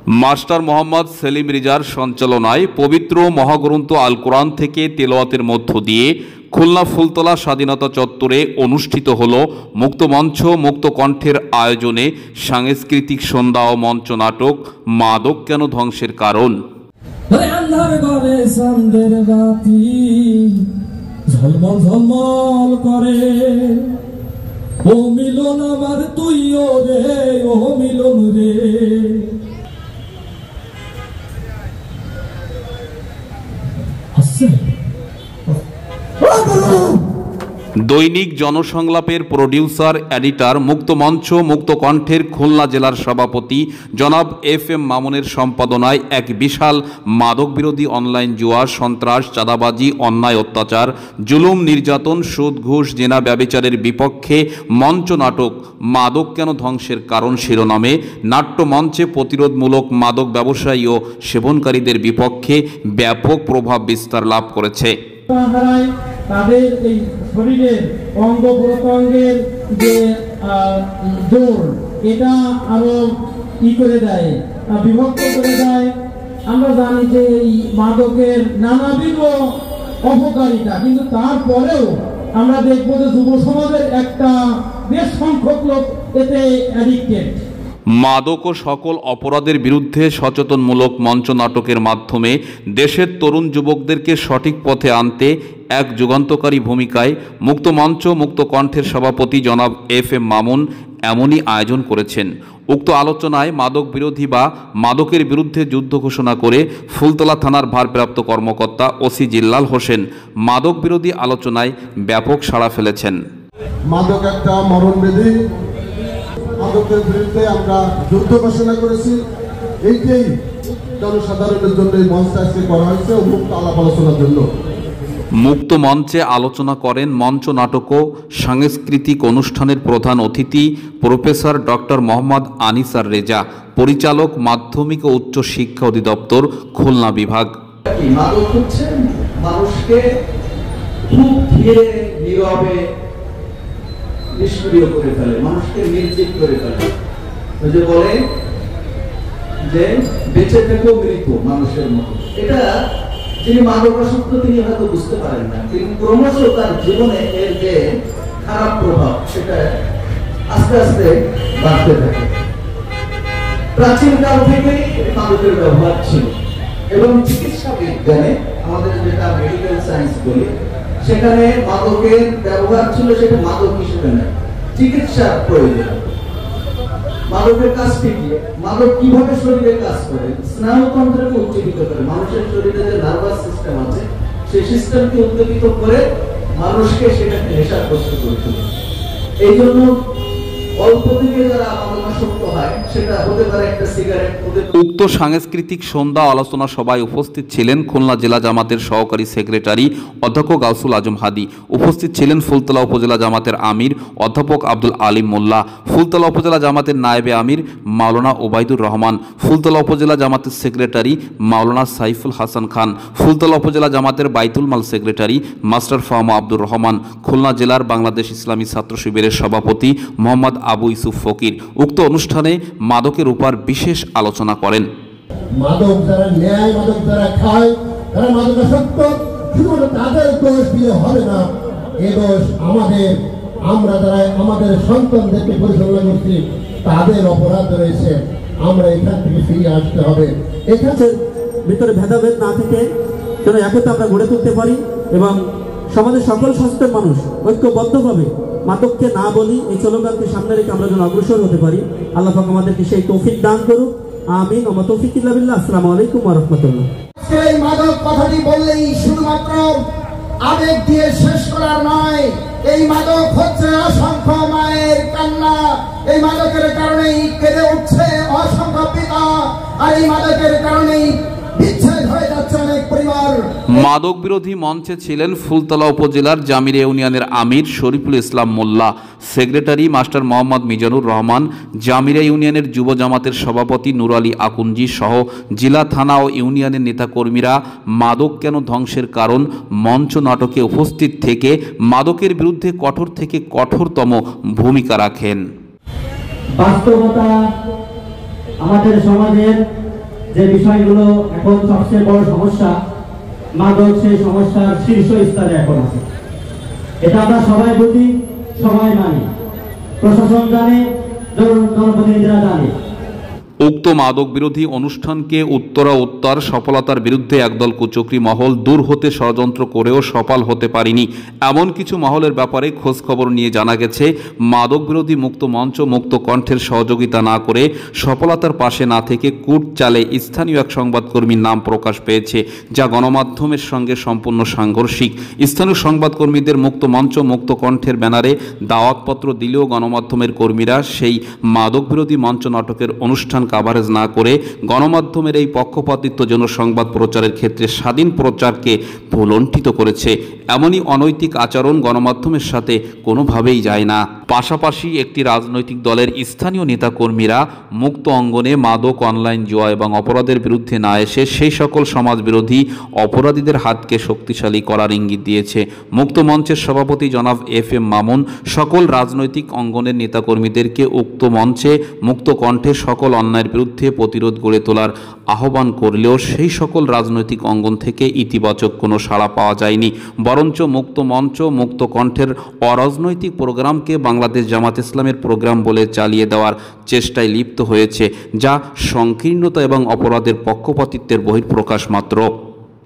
Master Mohammad Selim রিজার সঞ্চালনায় পবিত্র মহাগ্রন্থ আল কোরআন থেকে তেলাওয়াতের মধ্য দিয়ে খুলনা ফুলতলা স্বাধীনতা চত্বরে অনুষ্ঠিত হল মুক্তমঞ্চ মুক্ত কণ্ঠের আয়োজনে সাংস্কৃতিক সন্ধ্যা ও মঞ্চ নাটক মাদক কেন ধ্বংসের কারণ। ঝলমল করে ও মিলন আমার তুইও রে, ও মিলন রে। দৈনিক জনসংলাপের প্রডিউসার এডিটর মুক্তমঞ্চ মুক্ত কণ্ঠের খুলনা জেলার সভাপতি জনাব FM মামুনের সম্পাদনায় এক বিশাল মাদক বিরোধী অনলাইন জুয়া, সন্ত্রাস, চাঁদাবাজি, অন্যায় অত্যাচার, জুলুম, নির্যাতন, সুদ, ঘুষ, জেনা, ব্যভিচারের বিপক্ষে মঞ্চ নাটক মাদক কেন ধ্বংসের কারণ শিরোনামে নাট্যমঞ্চে প্রতিরোধমূলক মাদক ব্যবসায়ী ও সেবনকারীদের বিপক্ষে ব্যাপক প্রভাব বিস্তার লাভ করেছে। তাদের এই শরীরের অঙ্গ প্রত্যঙ্গের যে জোর, এটা আরো করে দেয়, বিভক্ত করে দেয়। আমরা জানি যে এই মাদকের নানাবিধ অপকারিতা, কিন্তু তারপরেও আমরা দেখবো যে যুব সমাজের একটা বেশ সংখ্যক লোক এতে অ্যাডিক্টেড। মাদক ও সকল অপরাধের বিরুদ্ধে সচেতনমূলক মঞ্চ নাটকের মাধ্যমে দেশের তরুণ যুবকদেরকে সঠিক পথে আনতে এক যুগান্তকারী ভূমিকায় মুক্তমঞ্চ মুক্ত কণ্ঠের সভাপতি জনাব FM মামুন এমনই আয়োজন করেছেন। উক্ত আলোচনায় মাদক বিরোধী বা মাদকের বিরুদ্ধে যুদ্ধ ঘোষণা করে ফুলতলা থানার ভারপ্রাপ্ত কর্মকর্তা OC জিল্লাল হোসেন মাদক বিরোধী আলোচনায় ব্যাপক সাড়া ফেলেছেন। মাদক একটা মরণব্যাধি, মাদকের বিরুদ্ধে আমরা যুদ্ধ ঘোষণা করেছি। এইটাই জনসাধারণের জন্য এই মঞ্চটা আজকে করা হয়েছে মুক্ত আলাপ আলোচনার জন্য। মুক্ত মঞ্চে আলোচনা করেন মঞ্চ নাটক ও সাংস্কৃতিক অনুষ্ঠানের প্রধান অতিথি প্রফেসর ডক্টর মোহাম্মদ আনিসার রেজা, পরিচালক মাধ্যমিক ও উচ্চ শিক্ষা অধিদপ্তর খুলনা বিভাগ। মাদক হচ্ছে মানুষকে খুব ধীরে নীরবে নিষ্ক্রিয় করে ফেলে, মানুষকে নির্জীব করে ফেলে। ওই যে বলে যে বেঁচে থেকেও মৃত মানুষের মতো। এটা যিনি মাদকাসক্ত তিনি হয়তো বুঝতে পারেন না, কিন্তু ক্রমশ তার জীবনে এর যে খারাপ প্রভাব সেটা আস্তে আস্তে বাড়তে থাকে। প্রাচীন কাল থেকেই মাদকের ব্যবহার ছিল এবং চিকিৎসা বিজ্ঞানে আমাদের যেটা মেডিকেল সায়েন্স বলি সেখানে মাদকের ব্যবহার ছিল, সেটা মাদক হিসেবে নয়, চিকিৎসার প্রয়োজন। মাদকের কাজটি কি? মাদক কিভাবে শরীরে কাজ করে? স্নায়ুতন্ত্রকে উজ্জীবিত করে, মানুষের শরীরে যে নার্ভাস সিস্টেম আছে সেই সিস্টেমকে উদ্দীপিত করে মানুষকে সেটাকে নেশাগ্রস্ত করে তোলে। এই জন্য অল্প থেকে যারা মাদকাসক্ত হয় সেটা হতে পারে একটা সিগারেট। উক্ত সাংস্কৃতিক সন্ধ্যা আলোচনা সভায় উপস্থিত ছিলেন খুলনা জেলা জামাতের সহকারী সেক্রেটারি অধ্যক্ষ গাউসুল আজম হাদি, উপস্থিত ছিলেন ফুলতলা উপজেলা জামাতের আমির অধ্যাপক আব্দুল আলিম মোল্লা, ফুলতলা উপজেলা জামাতের নায়েবে আমির মাওলানা ওবায়দুর রহমান, ফুলতলা উপজেলা জামাতের সেক্রেটারি মাওলানা সাইফুল হাসান খান, ফুলতলা উপজেলা জামাতের বাইতুল মাল সেক্রেটারি মাস্টার ফাহমা আব্দুর রহমান, খুলনা জেলার বাংলাদেশ ইসলামী ছাত্র শিবিরের সভাপতি মোহাম্মদ আবু ইউসুফ ফকির। উক্ত অনুষ্ঠানে মাদকের উপর বিশেষ আলোচনা করেন। মাদক যারা নেয়, মাদক যারা খায়, তারা মাদকাসক্ত, শুধুমাত্র তাদের দোষ দিয়ে হবে না, এ দোষ আমাদের। আমরা যারা আমাদের সন্তানদেরকে পরিচালনা করছি তাদের অপরাধ রয়েছে, আমরা এখান থেকে ফিরে আসতে হবে। এখানে ভিতরে ভেদাভেদ না থেকে যেন একতা আমরা গড়ে তুলতে পারি এবং সমাজের সকল সচেতন মানুষ ঐক্যবদ্ধভাবে মাদককে না বলি এই স্লোগানকে সামনে রেখে আমরা যেন অগ্রসর হতে পারি। আল্লাহ পাক আমাদেরকে সেই তৌফিক দান করুক। আমিন। ওয়া তৌফিক ইল্লা বিল্লাহ। আসসালামু আলাইকুম ওয়া রাহমাতুল্লাহ। এই মাদক কথাটি বললেই শুধুমাত্র আবেগ দিয়ে শেষ করার নয়, এই মাদক হচ্ছে অসংখ্য মায়ের কান্না। এই মাদকের কারণেই কেঁদে উঠছে অসংখ্য পিতা, আর এই মাদকের কারণেই বিচ্ছেদ হয়ে যাচ্ছে অনেক পরিবার। মাদক বিরোধী মঞ্চে ছিলেন ফুলতলা উপজেলার জামিরা ইউনিয়নের আমির শরীফুল ইসলাম মোল্লা, সেক্রেটারি মাস্টার মোহাম্মদ মিজানুর রহমান, জামিরা ইউনিয়নের যুব জামাতের সভাপতি নুর আলী আকুঞ্জি সহ জেলা, থানা ও ইউনিয়নের নেতাকর্মীরা মাদক কেন ধ্বংসের কারণ মঞ্চ নাটকে উপস্থিত থেকে মাদকের বিরুদ্ধে কঠোর থেকে কঠোরতম ভূমিকা রাখেন। বাস্তবতা আমাদের সমাজের যে বিষয়গুলো এখন সবচেয়ে বড় সমস্যা, মাদক সেই সমস্যার শীর্ষ স্তরে এখন আছে। এটা আমরা সবাই বুঝি, সবাই মানি, প্রশাসন জানে, জনপ্রতিনিধিরা জানে। উক্ত মাদক বিরোধী অনুষ্ঠানকে উত্তর সফলতার বিরুদ্ধে একদল কুচক্রী মহল দূর হতে ষড়যন্ত্র করেও সফল হতে পারেনি। এমন কিছু মহলের ব্যাপারে খোঁজ খবর নিয়ে জানা গেছে, মাদক বিরোধী মুক্ত মঞ্চ মুক্ত কণ্ঠের সহযোগিতা না করে সফলতার পাশে না থেকে কূট চালে স্থানীয় এক সংবাদকর্মীর নাম প্রকাশ পেয়েছে, যা গণমাধ্যমের সঙ্গে সম্পূর্ণ সাংঘর্ষিক। স্থানীয় সংবাদকর্মীদের মুক্ত মঞ্চ মুক্ত কণ্ঠের ব্যানারে দাওয়াতপত্র দিলেও গণমাধ্যমের কর্মীরা সেই মাদক বিরোধী মঞ্চ নাটকের অনুষ্ঠান কাভারেজ না করে গণমাধ্যমের এই পক্ষপাতিত্বজনক সংবাদ প্রচারের ক্ষেত্রে স্বাধীন প্রচারকে ভুলণ্ঠিত করেছে। এমনই অনৈতিক আচরণ গণমাধ্যমের সাথে কোনোভাবেই যায় না। পাশাপাশি একটি রাজনৈতিক দলের স্থানীয় নেতাকর্মীরা মুক্ত অঙ্গনে মাদক, অনলাইন জুয়া এবং অপরাধের বিরুদ্ধে না এসে সেই সকল সমাজবিরোধী অপরাধীদের হাতকে শক্তিশালী করার ইঙ্গিত দিয়েছে। মুক্ত মঞ্চের সভাপতি জনাব FM মামুন সকল রাজনৈতিক অঙ্গনের নেতাকর্মীদেরকে উক্ত মঞ্চে মুক্ত কণ্ঠে সকল অন্যায়ের বিরুদ্ধে প্রতিরোধ গড়ে তোলার আহ্বান করলেও সেই সকল রাজনৈতিক অঙ্গন থেকে ইতিবাচক কোনো সাড়া পাওয়া যায়নি। বরঞ্চ মুক্ত মঞ্চ মুক্ত কণ্ঠের অরাজনৈতিক প্রোগ্রামকে বাংলাদেশ জামাত ইসলামের প্রোগ্রাম বলে চালিয়ে দেওয়ার চেষ্টায় লিপ্ত হয়েছে, যা সংকীর্ণতা এবং অপরাধের পক্ষপাতিত্বের বহিঃপ্রকাশ মাত্র।